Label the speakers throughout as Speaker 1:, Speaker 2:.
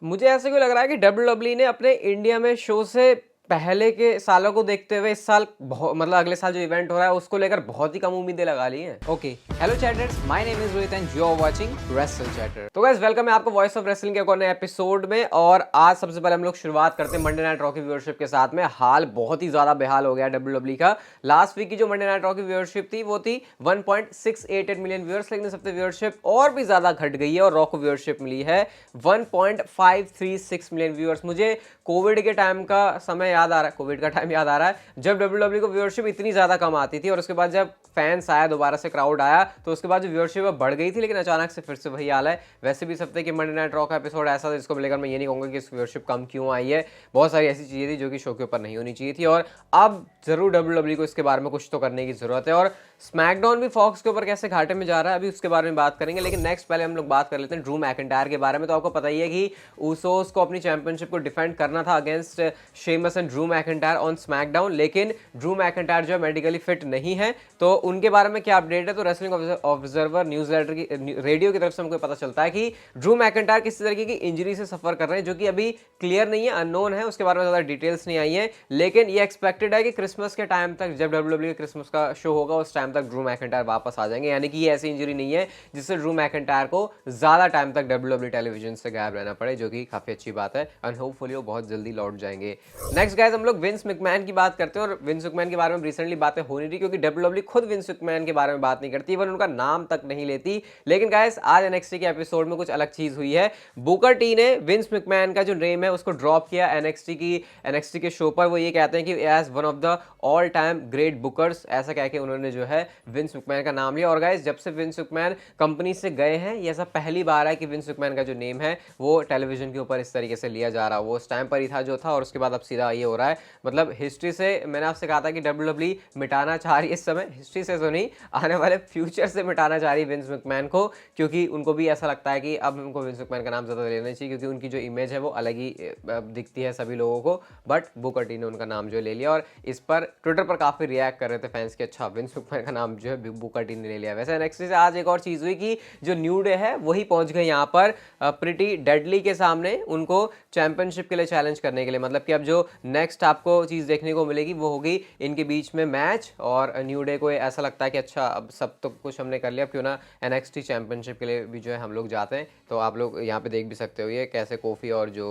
Speaker 1: मुझे ऐसे क्यों लग रहा है कि डब्ल्यूडब्ल्यूई ने अपने इंडिया में शो से पहले के सालों को देखते हुए इस साल मतलब अगले साल जो इवेंट हो रहा है उसको लेकर बहुत ही कम उम्मीदें लगा ली हैं।
Speaker 2: Okay, hello chatters, my name is Rohit and you are watching wrestle chatter.
Speaker 1: तो गाइस वेलकम है आपको वॉइस ऑफ रेसलिंग के एक और नए एपिसोड में। और आज सबसे पहले हम लोग शुरुआत करते हैं मंडे नाइट रॉ की व्यूअरशिप के साथ में। हाल बहुत ही ज्यादा बेहाल हो गया डब्ल्यूडब्ल्यूई का। लास्ट वीक की जो मंडे नाइट रॉ की व्यूअरशिप थी वो थी 1.688 मिलियन व्यूअर्स, लेकिन इस हफ्ते व्यूअरशिप और भी ज्यादा घट गई है और रॉ को व्यूअरशिप मिली है 1.536 मिलियन व्यूअर्स। मुझे कोविड के टाइम का समय याद आ रहा है, कोविड का टाइम याद आ रहा है जब डब्ल्यूडब्ल्यूई को व्यूअरशिप इतनी ज्यादा कम आती थी और उसके बाद जब फैंस आया, दोबारा से क्राउड आया, तो उसके बाद जो व्यूअरशिप बढ़ गई थी, लेकिन अचानक से फिर से वही हाल है। वैसे भी इस हफ्ते की मंडे नाइट रॉ का एपिसोड ऐसा था जिसको लेकर मैं ये नहीं कहूंगा कि इस व्यूअरशिप कम क्यों आई है। बहुत सारी ऐसी चीजें थी जो कि शो के ऊपर नहीं होनी चाहिए थी और अब जरूर डब्ल्यूडब्ल्यूई को इसके बारे में कुछ तो करने की जरूरत है। और स्मैकडाउन भी फॉक्स के ऊपर कैसे घाटे में जा रहा है, अभी उसके बारे में बात करेंगे। लेकिन नेक्स्ट पहले हम लोग बात कर लेते हैं ड्रू मैकिंटायर के बारे में। तो आपको पता ही है कि ऊसोस को अपनी चैंपियनशिप को डिफेंड करना था against Sheamus and Drew McIntyre on SmackDown, लेकिन ड्रू मैकिंटायर जो है मेडिकली फिट नहीं है। तो उनके बारे में क्या अपडेट है, तो रेसलिंग ऑब्जर्वर न्यूज़लेटर की रेडियो की तरफ से हमको पता चलता है कि ड्रू मैकिंटायर किसी तरीके की इंजरी से सफर कर रहे हैं जो कि अभी क्लियर नहीं है, अननोन है, उसके बारे में ज़्यादा डिटेल्स नहीं आई है। लेकिन ये एक्सपेक्टेड है कि क्रिसमस के टाइम तक, जब डब्ल्यूडब्ल्यूई क्रिसमस का शो होगा उस टाइम तक ड्रू मैकिंटायर वापस आ जाएंगे। यानी कि ये ऐसी इंजरी नहीं है जिससे ड्रू मैकिंटायर को ज़्यादा टाइम तक डब्ल्यूडब्ल्यूई टेलीविजन से गायब रहना पड़े, जो कि काफ़ी अच्छी बात है। एंड होपफुली वो बहुत जल्दी लौट जाएंगे। नेक्स्ट गाइस हम लोग विंस मैकमैन की बात करते हैं और विंस मैकमैन के बारे में रिसेंटली बातें हो नहीं रही क्योंकि डब्ल्यूडब्ल्यूई खुद विंस मैकमैन के बारे में बात नहीं करती, इवन उनका नाम तक नहीं लेती। लेकिन गाइस आज एनएक्सटी के एपिसोड में कुछ अलग चीज हुई है। बुकर टी ने विंस मैकमैन का जो नेम है उसको ड्रॉप किया एनएक्सटी के शो पर। वो ये कहते हैं कि as one of the all time great bookers, ऐसा कह के उन्होंने जो है विंस मैकमैन का नाम लिया। और गाइस जब से विंस मैकमैन कंपनी से गए हैं, ये ऐसा पहली बार है कि विंस मैकमैन का जो नेम है वो टेलीविजन के ऊपर इस तरीके से लिया जा रहा है। वो उस टाइम पर ही था जो था और उसके बाद अब सीधा ये हो रहा है। मतलब हिस्ट्री से, मैंने आपसे कहा था कि डब्ल्यूडब्ल्यूई मिटाना चाह रही है इस समय, हिस्ट्री से तो नहीं, आने वाले फ्यूचर से मिटाना चाह रही है विंस मैकमैन को, क्योंकि उनको भी ऐसा लगता है कि अब उनको विंस मैकमैन का नाम ज़्यादा लेना चाहिए क्योंकि उनकी जो इमेज है वो अलग ही दिखती है सभी लोगों को। बट बुकर टी ने उनका नाम जो ले लिया और इस पर ट्विटर पर काफ़ी रिएक्ट कर रहे थे फैंस के, अच्छा विंस मैकमैन का नाम जो है बुकर टी ने ले लिया। वैसे नेक्स्ट से आज एक और चीज़ हुई कि जो न्यू डे है वही पहुंच गए यहाँ पर प्रिटी डेडली के सामने उनको चैंपियनशिप के लिए चैलेंज करने के लिए। मतलब कि अब जो नेक्स्ट आपको चीज़ देखने को मिलेगी वो होगी इनके बीच में मैच, और न्यू डे को ऐसा लगता है कि अच्छा अब सब तो कुछ हमने कर लिया, क्यों ना एनएक्सटी चैंपियनशिप के लिए भी जो है हम लोग जाते हैं। तो आप लोग यहाँ पे देख भी सकते हो ये कैसे कोफी और जो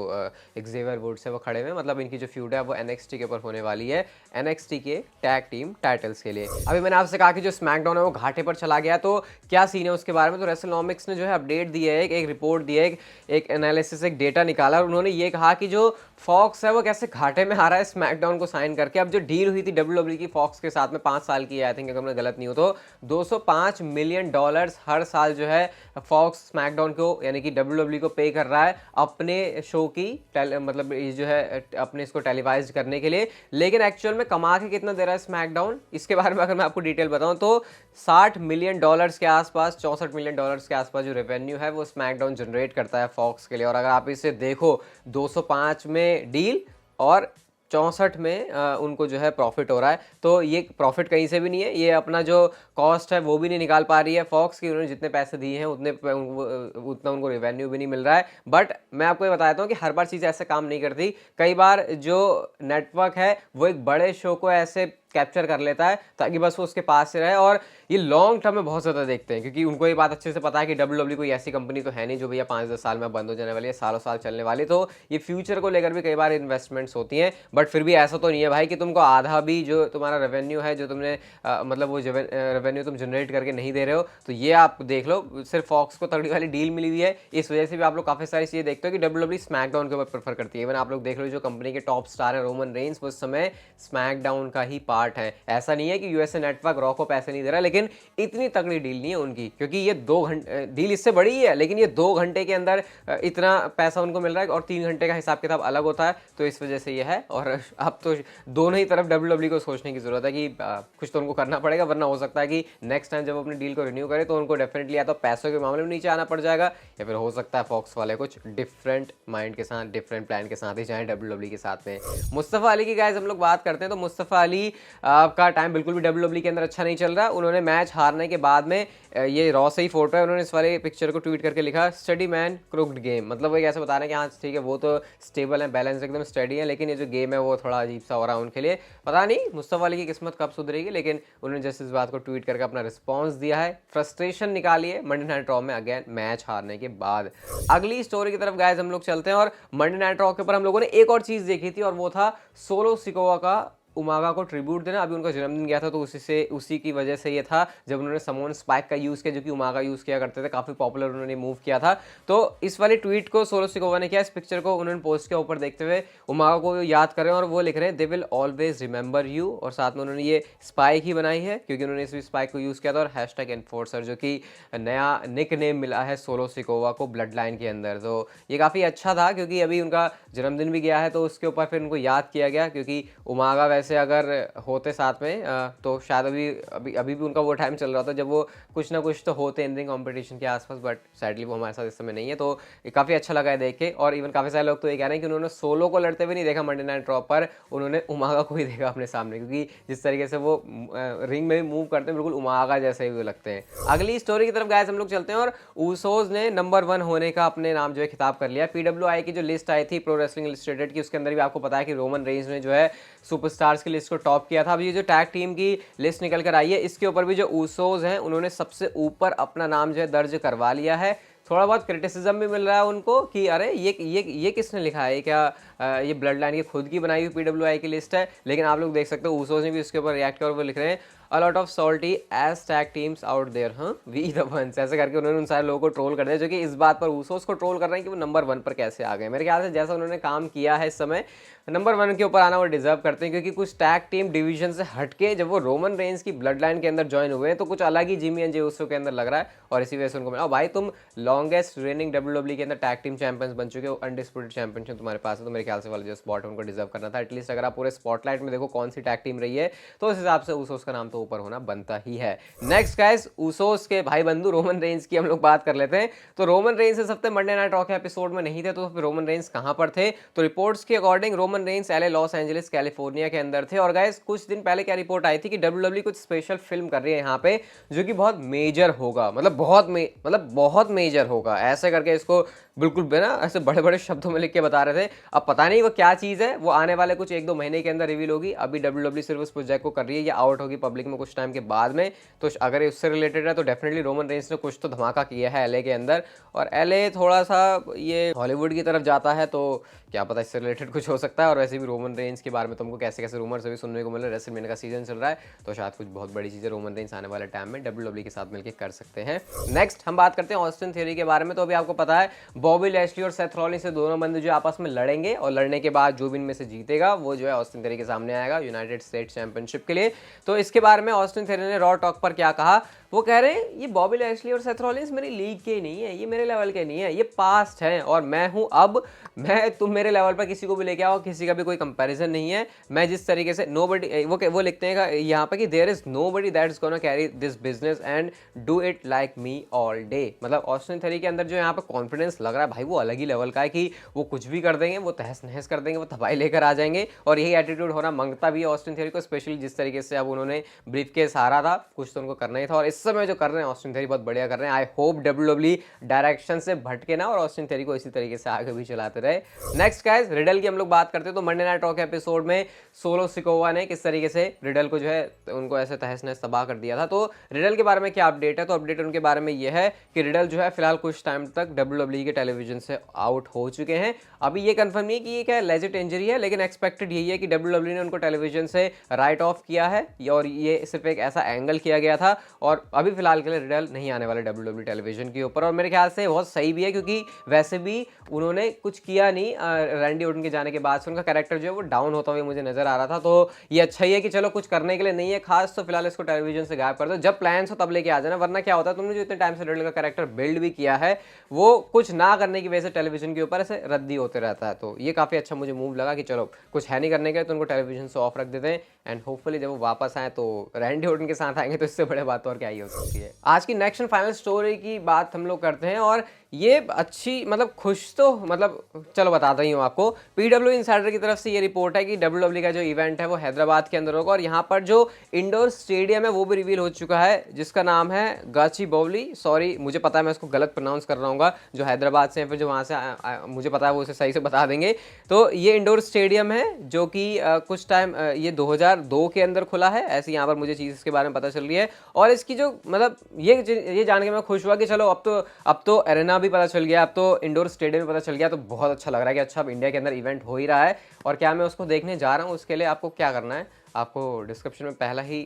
Speaker 1: एक्जेवियर वुड्स है वो खड़े हुए हैं। मतलब इनकी जो फ्यूड है वो एनएक्सटी के ऊपर होने वाली है, एनएक्सटी के टैग टीम टाइटल्स के लिए। अभी मैंने आपसे कहा कि जो स्मैकडाउन है वो घाटे पर चला गया, तो क्या सीन है उसके बारे में। तो रेसलनॉमिक्स ने जो है अपडेट दी है, एक रिपोर्ट दी है, एक एनालिसिस, एक डेटा निकाला और उन्होंने ये कहा कि जो फॉक्स है वो कैसे घाटे में आ रहा है स्मैकडाउन को साइन करके। अब जो डील हुई थी डब्ल्यूडब्ल्यूई की फॉक्स के साथ में 5 साल की, आई थिंक अगर मैं गलत नहीं हूं तो $205 मिलियन हर साल जो है फॉक्स स्मैकडाउन को यानी कि डब्ल्यूडब्ल्यूई को पे कर रहा है अपने शो की मतलब ये जो है अपने इसको टेलीवाइज करने के लिए। लेकिन एक्चुअल में कमा के कितना दे रहा है स्मैकडाउन, इसके बारे में अगर मैं आपको डिटेल बताऊं तो $60 मिलियन के आसपास, $64 मिलियन के आसपास जो रेवेन्यू है वो स्मैकडाउन जनरेट करता है फॉक्स के लिए। और अगर आप इसे देखो 205 में डील और 64 में उनको जो है प्रॉफिट हो रहा है, तो ये प्रॉफिट कहीं से भी नहीं है, ये अपना जो कॉस्ट है वो भी नहीं निकाल पा रही है फॉक्स की। उन्होंने जितने पैसे दिए हैं उतना उनको रेवेन्यू भी नहीं मिल रहा है। बट मैं आपको ये बताता हूँ कि हर बार चीज़ ऐसे काम नहीं करती। कई बार जो नेटवर्क है वो एक बड़े शो को ऐसे कैप्चर कर लेता है ताकि बस वो उसके पास से रहे, और ये लॉन्ग टर्म में बहुत ज़्यादा देखते हैं क्योंकि उनको ये बात अच्छे से पता है कि डब्ल्यूडब्ल्यूई कोई ऐसी कंपनी तो है नहीं जो भैया 5-10 साल में बंद हो जाने वाली है, सालों साल चलने वाली। तो ये फ्यूचर को लेकर भी कई बार इन्वेस्टमेंट्स होती हैं। बट फिर भी ऐसा तो नहीं है भाई कि तुमको आधा भी जो तुम्हारा रेवेन्यू है, जो तुमने मतलब वो रेवेन्यू तुम जनरेट करके नहीं दे रहे हो। तो ये आप देख लो, सिर्फ फॉक्स को तगड़ी वाली डील मिली हुई है, इस वजह से भी आप लोग काफ़ी सारी चीज़ें देखते हो कि डब्ल्यूडब्ल्यूई स्मैकडाउन के ऊपर प्रेफर करती है। इवन आप लोग देख लो जो कंपनी के टॉप स्टार है रोमन रेंस, वो इस समय स्मैकडाउन का ही पार्ट है। ऐसा नहीं है कि यूएसए नेटवर्क रॉ को पैसे नहीं दे रहा, लेकिन इतनी तगड़ी डील नहीं है उनकी क्योंकि ये 2 घंटे डील इससे बड़ी ही है, लेकिन ये 2 घंटे के अंदर इतना पैसा उनको मिल रहा है और 3 घंटे का हिसाब किताब अलग होता है। तो इस वजह से ये है। और अब तो दोनों ही तरफ डब्ल्यूडब्ल्यूई को सोचने की जरूरत है कि कुछ तो उनको करना पड़ेगा, वरना हो सकता है कि नेक्स्ट टाइम जब अपनी डील को रिन्यू करे तो उनको डेफिनेटली या तो पैसों के मामले में नीचे आना पड़ जाएगा, या फिर हो सकता है फॉक्स वाले कुछ डिफरेंट माइंड के साथ, डिफरेंट प्लान के साथ ही जाए डब्ल्यूडब्ल्यूई के साथ में। मुस्तफ़ा अली की गाइस हम लोग बात करते हैं तो मुस्तफ़ा अली आपका टाइम बिल्कुल भी WWE के अंदर अच्छा नहीं चल रहा। उन्होंने मैच हारने के बाद में ये रॉ से ही फोटो है, उन्होंने इस वाले पिक्चर को ट्वीट करके लिखा स्टडी मैन क्रुक्ड गेम। मतलब वो कैसे बता रहे हैं कि हाँ ठीक है, वो तो स्टेबल है, बैलेंस एकदम स्टडी है, लेकिन ये जो गेम है वो थोड़ा अजीब सा हो रहा है उनके लिए। पता नहीं मुस्तफा अली की किस्मत कब सुधरेगी, लेकिन उन्होंने जस्ट इस बात को ट्वीट करके अपना रिस्पॉन्स दिया है, फ्रस्ट्रेशन निकाली है मंडे नाइट रॉ में अगेन मैच हारने के बाद। अगली स्टोरी की तरफ गाइस हम लोग चलते हैं और मंडे नाइट रॉ के ऊपर हम लोगों ने एक और चीज देखी थी और वो था सोलो सिकोवा का उमागा को ट्रिब्यूट देना। अभी उनका जन्मदिन गया था तो उसी की वजह से ये था जब उन्होंने समोन स्पाइक का यूज़ किया, जो कि उमागा यूज़ किया करते थे, काफ़ी पॉपुलर उन्होंने मूव किया था। तो इस वाले ट्वीट को सोलो सिकोवा ने किया, इस पिक्चर को उन्होंने पोस्ट के ऊपर देखते हुए उमागा को याद कर रहे हैं और वो लिख रहे हैं they will always remember you, और साथ में उन्होंने ये स्पाइक ही बनाई है क्योंकि उन्होंने इस स्पाइक को यूज़ किया था, और हैशटैग एनफोर्सर जो कि नया निक नेम मिला है सोलो सिकोवा को ब्लड लाइन के अंदर। तो ये काफ़ी अच्छा था क्योंकि अभी उनका जन्मदिन भी गया है तो उसके ऊपर फिर उनको याद किया गया, क्योंकि उमागा वैसे अगर होते साथ में तो शायद अभी भी उनका वो टाइम चल रहा था जब वो कुछ ना कुछ तो होते इन रिंग कॉम्पिटिशन के आसपास, बट सैडली वो हमारे साथ इस समय नहीं है। तो ये काफ़ी अच्छा लगा है देख के, और इवन काफ़ी सारे लोग तो ये कह रहे हैं कि उन्होंने सोलो को लड़ते हुए नहीं देखा मंडे नाइट रॉ पर, उन्होंने उमागा को ही देखा अपने सामने, क्योंकि जिस तरीके से वो रिंग में भी मूव करते हैं बिल्कुल उमागा जैसे ही वो लगते हैं। अगली स्टोरी की तरफ गाइस हम लोग चलते हैं और ऊसोस ने नंबर 1 होने का अपने नाम जो है खिताब कर लिया। PWI की जो लिस्ट आई थी प्रो रेसलिंग इलस्ट्रेटेड की, उसके अंदर भी आपको पता है कि रोमन रेंज ने जो है सुपरस्टार्स की लिस्ट को टॉप किया था। अब ये जो टैग टीम की लिस्ट निकल कर आई है इसके ऊपर भी जो ऊसोस हैं उन्होंने सबसे ऊपर अपना नाम जो है दर्ज करवा लिया है। थोड़ा बहुत क्रिटिसिज्म भी मिल रहा है उनको कि अरे ये किसने लिखा है, क्या ये ब्लड लाइन की खुद की बनाई हुई PWI की लिस्ट है, लेकिन आप लोग देख सकते हो ऊसोस ने भी उसके ऊपर रिएक्ट किया और वो लिख रहे हैं a lot of salty as tag teams out there, हाँ we the ones, ऐसे करके उन्होंने उन सारे लोगों को ट्रोल कर दिया, जो कि इस बात पर ऊसोस को ट्रोल कर रहे हैं कि वो नंबर 1 पर कैसे आ गए। मेरे ख्याल से जैसा उन्होंने काम किया है इस समय नंबर 1 के ऊपर आना वो डिजर्व करते हैं, क्योंकि कुछ टैग टीम डिवीजन से हटके जब वो रोमन रेंज की ब्लड लाइन के अंदर ज्वाइन हुए हैं तो कुछ अलग ही जिमी एंड जे उसो के अंदर लग रहा है, और इसी वजह से उनको मिला। भाई तुम लॉन्गेस्ट रेनिंग WWE के अंदर टैग टीम चैंपियंस बन चुके हो, अनडिस्प्यूटेड चैंपियनशिप तुम्हारे पास है, तो मेरे ख्याल से वाला जो स्पॉट है उनको डिजर्व करना था। एटलीस्ट अगर आप पूरे स्पॉटलाइट में देखो कौन सी टैग टीम रही है तो उस हिसाब से ऊसोस का नाम तो ऊपर होना बनता ही है। नेक्स्ट गाइस, ऊसोस के भाई बंधु रोमन रेंज की हम लोग बात कर लेते हैं। तो रोमन रेंज इस हफ्ते मंडे नाइट रॉ के एपिसोड में नहीं थे, तो फिर रोमन रेंज कहां पर थे? तो रिपोर्ट्स के according Roman Reigns LA Los Angeles California के अंदर थे। और गाइस कुछ दिन पहले क्या रिपोर्ट आई थी कि WWE कुछ स्पेशल फिल्म कर रही है यहाँ पे जो कि बहुत मेजर होगा, मतलब बहुत मेजर होगा, ऐसे करके इसको बिल्कुल बिना ऐसे बड़े बड़े शब्दों में लिख के बता रहे थे। अब पता नहीं वो क्या चीज़ है, वो आने वाले कुछ 1-2 महीने के अंदर रिवील होगी। अभी WWE सिर्फ उस प्रोजेक्ट को कर रही है, या आउट होगी पब्लिक में कुछ टाइम के बाद में। तो अगर उससे रिलेटेड है तो डेफिनेटली रोमन रेंज ने कुछ तो धमाका किया है LA के अंदर, और LA थोड़ा सा ये हॉलीवुड की तरफ जाता है तो क्या पता इससे रिलेटेड कुछ हो सकता है। और वैसे भी रोमन रेंज के बारे में तुमको कैसे कैसे रूमर्स अभी सुनने को मिल रहे हैं, रेसलमेनिया का सीजन चल रहा है तो शायद कुछ बहुत बड़ी चीज़ें रोमन रेंज आने वाले टाइम में WWE के साथ मिलकर कर सकते हैं। नेक्स्ट हम बात करते हैं ऑस्टिन थियरी के बारे में। तो अभी आपको पता है बॉबी लैशली और सेथ रॉलिंस से दोनों बंदे जो आपस में लड़ेंगे, और लड़ने के बाद जो भी इनमें से जीतेगा वो जो है ऑस्टिन थियरी के सामने आएगा यूनाइटेड स्टेट्स चैंपियनशिप के लिए। तो इसके बारे में ऑस्टिन थियरी ने रॉ टॉक पर क्या कहा, वो कह रहे हैं ये बॉबी लैशली और सेथ रॉलिंस मेरी लीग के नहीं है, ये मेरे लेवल के नहीं है, ये पास्ट है और मैं हूं अब। तुम मेरे लेवल पर किसी को भी लेके आओ, किसी का भी कोई कंपैरिजन नहीं है। मैं जिस तरीके से नोबडी, वो लिखते हैं यहाँ पे कि there is nobody that is gonna carry this business and do it like me all day. मतलब ऑस्टिन थियरी के अंदर जो यहाँ पे कॉन्फिडेंस लग रहा है भाई वो अलग ही लेवल का है कि वो कुछ भी कर देंगे, वो तहस नहस कर देंगे, वो तबाही लेकर आ जाएंगे। और यही एटीट्यूड होना मांगता भी है ऑस्टिन थियरी को, स्पेशली जिस तरीके से अब उन्होंने ब्रीफ के सहारा था, कुछ तो उनको करना ही था। और इस समय जो कर रहे हैं ऑस्टिन थियरी बहुत बढ़िया कर रहे हैं। आई होप WWE डायरेक्शन से भटके ना और ऑस्टिन थियरी को इसी तरीके से आगे भी चलाते रहे। नेक्स्ट गाइस, रिडल की हम लोग बात करते हैं। तो मंडे नाइट रॉ के एपिसोड में सोलो सिकोवा ने किस तरीके से रिडल को जो है उनको ऐसे तहस नहस तबाह कर दिया था। तो रिडल के बारे में क्या अपडेट है? तो अपडेट उनके बारे में यह है कि रिडल जो है फिलहाल कुछ टाइम तक WWE के टेलीविजन से आउट हो चुके हैं। अभी ये कंफर्म नहीं कि ये क्या लेजिट इंजरी है, लेकिन एक्सपेक्टेड यही है कि WWE ने उनको टेलीविजन से राइट ऑफ किया है, और ये सिर्फ एक ऐसा एंगल किया गया था। और अभी फिलहाल के लिए रिडल नहीं आने वाले WWE टेलीविजन के ऊपर, और मेरे ख्याल से बहुत सही भी है, क्योंकि वैसे भी उन्होंने कुछ किया नहीं रैंडी ऑर्टन के जाने के बाद से। उनका कैरेक्टर जो है वो डाउन होता हुआ मुझे नजर आ रहा था। तो ये अच्छा ही है कि चलो कुछ करने के लिए नहीं है खास, तो फिलहाल इसको टेलीविजन से गायब कर दो। जब प्लान्स हो तब लेके आ जाना, वरना क्या होता है तुमने जो इतने टाइम से रिडल का कैरेक्टर बिल्ड भी किया है वो कुछ ना करने की वजह से टेलीविजन के ऊपर ऐसे रद्दी होते रहता है। तो ये काफी अच्छा मुझे मूव लगा कि चलो कुछ है नहीं करने के, तो उनको टेलीविजन से ऑफ रख देते हैं। एंड होपफुली जब वो वापस आए तो रैंडी ऑर्टन के साथ आएंगे, तो इससे बड़े बात और क्या ही हो सकती है। आज की नेक्स्ट एंड फाइनल स्टोरी की बात हम लोग करते हैं, और ये अच्छी मतलब खुश तो मतलब चलो बताता ही हूँ आपको। PW इंसाइडर की तरफ से ये रिपोर्ट है कि WWE का जो इवेंट है वो हैदराबाद के अंदर होगा और यहाँ पर जो इंडोर स्टेडियम है वो भी रिवील हो चुका है, जिसका नाम है गाचीबौली। सॉरी, मुझे पता है मैं इसको गलत प्रोनाउंस कर रहा हूँ, जो हैदराबाद से या फिर जो वहाँ से मुझे पता है वो उसे सही से बता देंगे। तो ये इंडोर स्टेडियम है जो कि कुछ टाइम ये 2002 के अंदर खुला है, ऐसे यहाँ पर मुझे चीज़ इसके बारे में पता चल रही है। और इसकी जो मतलब ये जान के मैं खुश हुआ कि चलो अब तो एरेना भी पता चल गया, अब तो इंडोर स्टेडियम भी पता चल गया, तो बहुत अच्छा लग रहा है कि अच्छा अब इंडिया के अंदर इवेंट हो ही रहा है। और क्या मैं उसको देखने जा रहा हूँ, उसके लिए आपको क्या करना है, आपको डिस्क्रिप्शन में पहला ही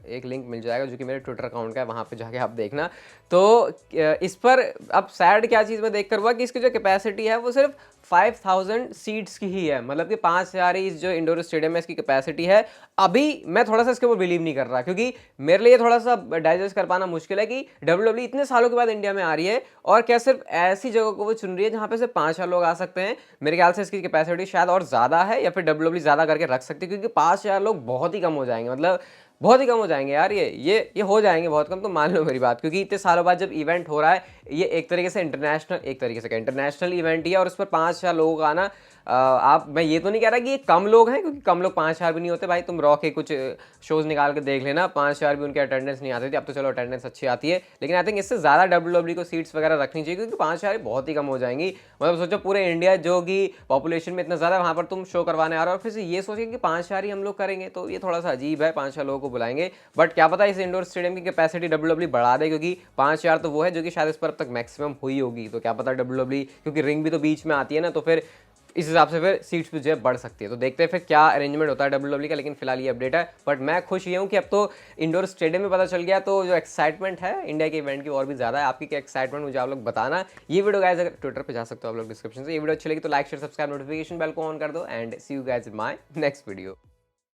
Speaker 1: एक लिंक मिल जाएगा जो कि मेरे ट्विटर अकाउंट का है, वहाँ पे जाके आप देखना। तो इस पर अब सैड क्या चीज़ में देखकर हुआ कि इसकी जो कैपेसिटी है वो सिर्फ 5000 सीट्स की ही है, मतलब कि 5000 ही इस जो इंडोर स्टेडियम में इसकी कैपेसिटी है। अभी मैं थोड़ा सा इसके ऊपर बिलीव नहीं कर रहा, क्योंकि मेरे लिए थोड़ा सा डाइजेस्ट कर पाना मुश्किल है कि WWE इतने सालों के बाद इंडिया में आ रही है और क्या सिर्फ ऐसी जगह को वो चुन रही है जहाँ पे सिर्फ 5,000 लोग आ सकते हैं। मेरे ख्याल से इसकी कैपेसिटी शायद और ज़्यादा है, या फिर WWE ज़्यादा करके रख सकती है, क्योंकि 5,000 लोग बहुत ही कम हो जाएंगे, मतलब बहुत ही कम हो जाएंगे यार। ये हो जाएंगे बहुत कम, तो मान लो मेरी बात, क्योंकि इतने सालों बाद जब इवेंट हो रहा है, ये एक तरीके से इंटरनेशनल इवेंट ही है और उस पर 5,000 लोगों का आना, मैं ये तो नहीं कह रहा कि ये कम लोग हैं, क्योंकि कम लोग 5,000 भी नहीं होते भाई। तुम रॉ के कुछ शोज निकाल के देख लेना, 5,000 भी उनके अटेंडेंस नहीं आती थी, अब तो चलो अटेंडेंस अच्छी आती है, लेकिन आई थिंक इससे ज़्यादा WWE को सीट्स वगैरह रखनी चाहिए, क्योंकि 5,000 बहुत ही कम हो जाएंगी। मतलब सोचो पूरे इंडिया जो कि पॉपुलेशन में इतना ज़्यादा, वहाँ पर तुम शो करवाने आ रहे हो और फिर से ये सोचिए कि 5,000 ही हम लोग करेंगे, तो ये थोड़ा सा अजीब है। 5,000 लोगों को बुलाएंगे, बट क्या पता इस इंडोर स्टेडियम की कैपेसिटी WWE बढ़ा दे, क्योंकि 5,000 तो वो है जो कि शायद इस पर अब तक मैक्सिमम हुई होगी। तो क्या पता WWE, क्योंकि रिंग भी तो बीच में आती है ना, तो फिर इस हिसाब से फिर सीट्स भी जो है बढ़ सकती है। तो देखते हैं फिर क्या अरेंजमेंट होता है WWE का, लेकिन फिलहाल ये अपडेट है। बट मैं खुश ये हूँ कि अब तो इंडोर स्टेडियम में पता चल गया, तो जो एक्साइटमेंट है इंडिया के इवेंट की और भी ज़्यादा है। आपकी क्या एक्साइटमेंट मुझे आप लोग बताना। ये वीडियो गाइस अगर ट्विटर पे जा सकते हो आप लोग डिस्क्रिप्शन से, ये वीडियो अच्छी लगी तो like share subscribe notification bell को ऑन कर दो, and see you guys in my next video.